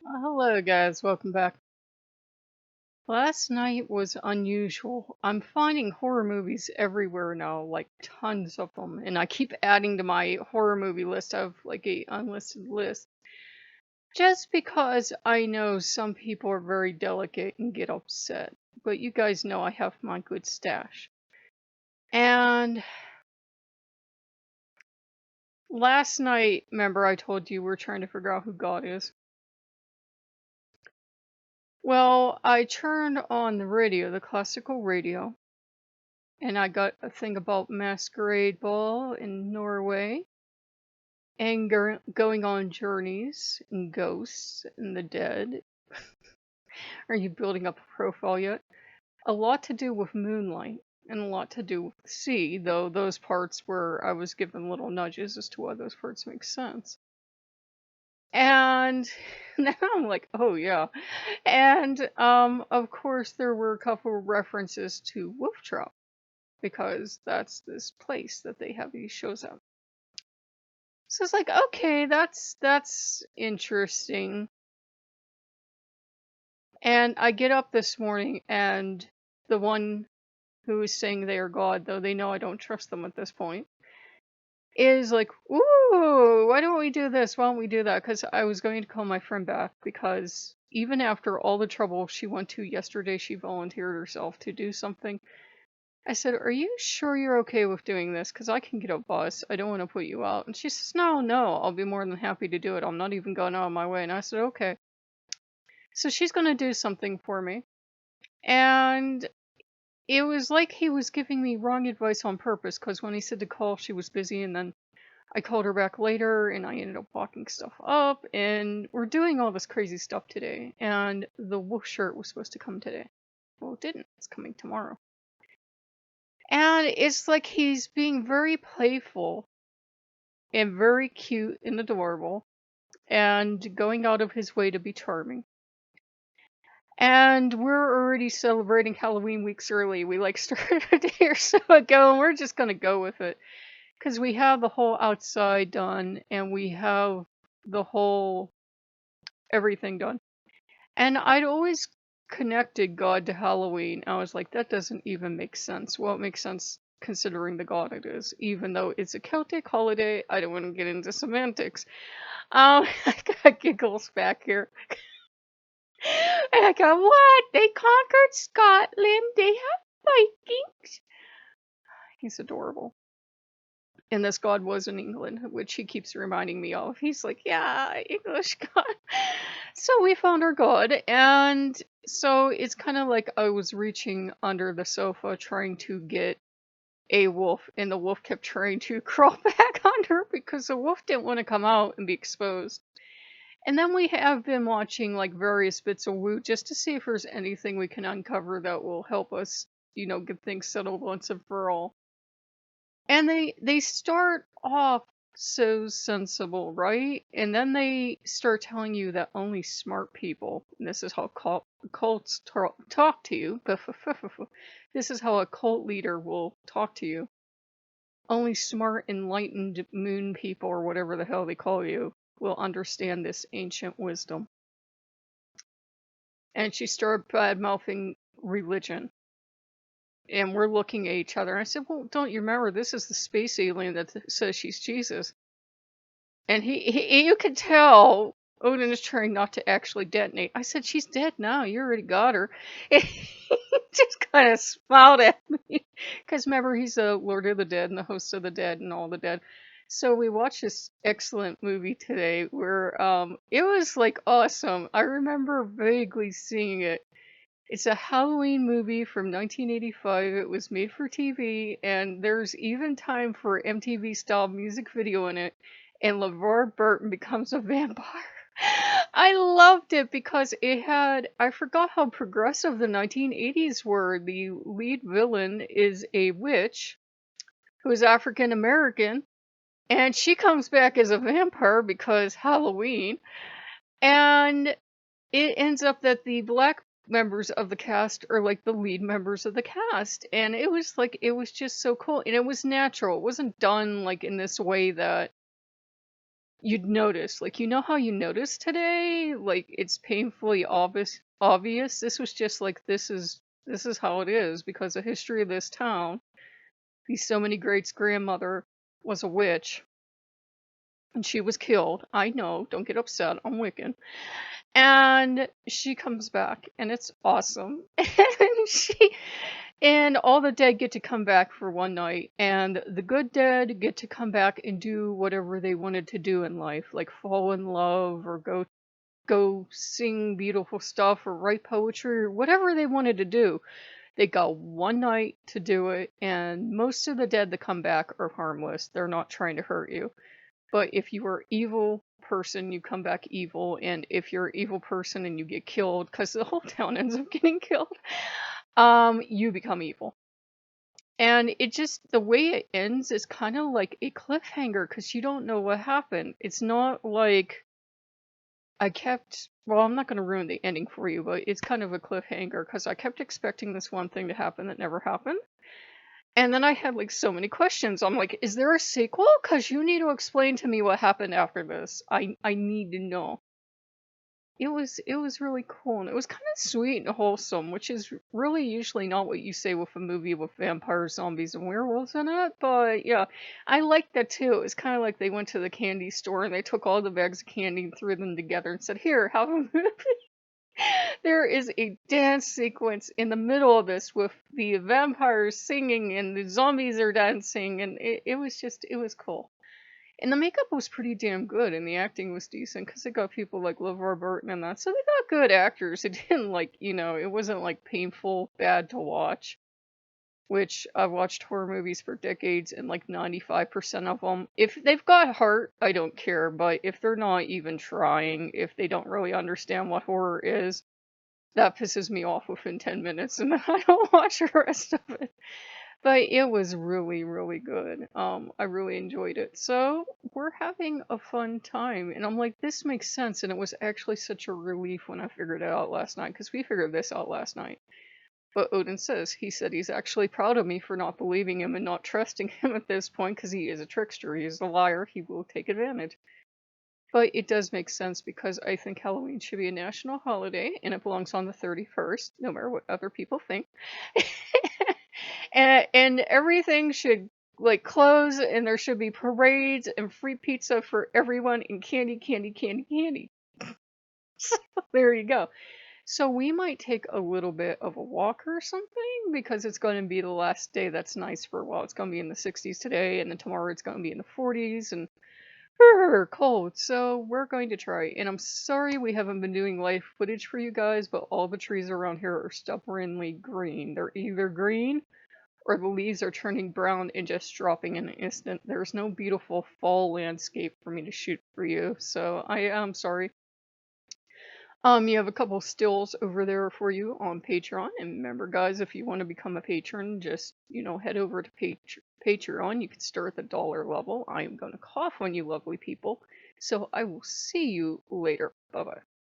Hello, guys. Welcome back. Last night was unusual. I'm finding horror movies everywhere now, like tons of them, and I keep adding to my horror movie list. I have like a unlisted list, just because I know some people are very delicate and get upset. But you guys know I have my good stash. And last night, remember I told you we're trying to figure out who God is? Well, I turned on the radio, the classical radio, and I got a thing about Masquerade Ball in Norway and going on journeys and ghosts and the dead. Are you building up a profile yet? A lot to do with moonlight and a lot to do with the sea, though those parts where I was given little nudges as to why those parts make sense. And now I'm like, oh yeah. And of course there were a couple of references to Wolf Trap because that's this place that they have these shows at. So it's like, okay, that's interesting. And I get up this morning and the one who is saying they are God, though they know I don't trust them at this point, is like, ooh, why don't we do this? Why don't we do that? Because I was going to call my friend back because even after all the trouble she went to yesterday, she volunteered herself to do something. I said, "Are you sure you're okay with doing this? Because I can get a bus. I don't want to put you out." And she says, "No, no, I'll be more than happy to do it. I'm not even going out of my way." And I said, "Okay." So she's going to do something for me. And it was like he was giving me wrong advice on purpose because when he said to call, she was busy. And then I called her back later and I ended up walking stuff up. And we're doing all this crazy stuff today. And the wolf shirt was supposed to come today. Well, it didn't. It's coming tomorrow. And it's like he's being very playful and very cute and adorable and going out of his way to be charming. And we're already celebrating Halloween weeks early. We like started a day or so ago and we're just going to go with it because we have the whole outside done and we have the whole everything done. And I'd always connected God to Halloween. I was like, that doesn't even make sense. Well, it makes sense considering the god it is, even though it's a Celtic holiday. I don't want to get into semantics. I got giggles back here. And I go, what? They conquered Scotland. They have Vikings. He's adorable. And this god was in England, which he keeps reminding me of. He's like, yeah, English god. So we found our god, and so it's kind of like I was reaching under the sofa trying to get a wolf, and the wolf kept trying to crawl back under because the wolf didn't want to come out and be exposed. And then we have been watching like various bits of Woo just to see if there's anything we can uncover that will help us, get things settled once and for all. And they start off so sensible, right? And then they start telling you that only smart people, and this is how cults talk to you. This is how a cult leader will talk to you. Only smart, enlightened moon people, or whatever the hell they call you, will understand this ancient wisdom. And she started bad mouthing religion. And we're looking at each other. And I said, well, don't you remember, this is the space alien that says she's Jesus. And you could tell Odin is trying not to actually detonate. I said, she's dead now. You already got her. And he just kind of smiled at me. Because remember, he's a Lord of the Dead and the host of the dead and all the dead. So we watched this excellent movie today where it was like awesome. I remember vaguely seeing it. It's a Halloween movie from 1985. It was made for TV, and there's even time for MTV-style music video in it, and LeVar Burton becomes a vampire. I loved it because it had, I forgot how progressive the 1980s were. The lead villain is a witch who is African American, and she comes back as a vampire because Halloween, and it ends up that the black members of the cast are like the lead members of the cast, and it was just so cool, and it was natural. It wasn't done like in this way that you'd notice. Like, you know how you notice today? Like, it's painfully obvious. This was just like, this is how it is because the history of this town. So many greats grandmother was a witch and she was killed. I know, don't get upset, I'm Wiccan. And she comes back and it's awesome. And and all the dead get to come back for one night, and the good dead get to come back and do whatever they wanted to do in life, like fall in love or go sing beautiful stuff or write poetry or whatever they wanted to do. They got one night to do it, and most of the dead that come back are harmless. They're not trying to hurt you. But if you are evil person, you come back evil, and if you're an evil person and you get killed, because the whole town ends up getting killed, you become evil. And it just, the way it ends is kind of like a cliffhanger because you don't know what happened. It's not like well, I'm not going to ruin the ending for you, but it's kind of a cliffhanger because I kept expecting this one thing to happen that never happened. And then I had like so many questions. I'm like, is there a sequel? Because you need to explain to me what happened after this. I need to know. It was really cool, and it was kind of sweet and wholesome, which is really usually not what you say with a movie with vampires, zombies, and werewolves in it. But yeah, I liked that too. It was kind of like they went to the candy store and they took all the bags of candy and threw them together and said, "Here, have a movie." There is a dance sequence in the middle of this with the vampires singing and the zombies are dancing, and it was cool. And the makeup was pretty damn good, and the acting was decent because they got people like LeVar Burton and that. So they got good actors. It didn't it wasn't like painful, bad to watch. Which I've watched horror movies for decades, and like 95% of them, if they've got heart, I don't care. But if they're not even trying, if they don't really understand what horror is, that pisses me off within 10 minutes, and then I don't watch the rest of it. But it was really, really good. I really enjoyed it. So we're having a fun time. And I'm like, this makes sense. And it was actually such a relief when I figured it out last night, because we figured this out last night. But Odin he said he's actually proud of me for not believing him and not trusting him at this point, because he is a trickster. He is a liar. He will take advantage. But it does make sense because I think Halloween should be a national holiday and it belongs on the 31st, no matter what other people think. And everything should like close, and there should be parades and free pizza for everyone and candy, candy, candy, candy. So there you go. So we might take a little bit of a walk or something because it's going to be the last day that's nice for a while. It's going to be in the 60s today, and then tomorrow it's going to be in the 40s and cold. So we're going to try. And I'm sorry we haven't been doing live footage for you guys, but all the trees around here are stubbornly green. They're either green or the leaves are turning brown and just dropping in an instant. There's no beautiful fall landscape for me to shoot for you, so I am sorry. You have a couple stills over there for you on Patreon, and remember, guys, if you want to become a patron, just head over to Patreon. You can start at the dollar level. I am going to cough on you, lovely people. So I will see you later. Bye bye.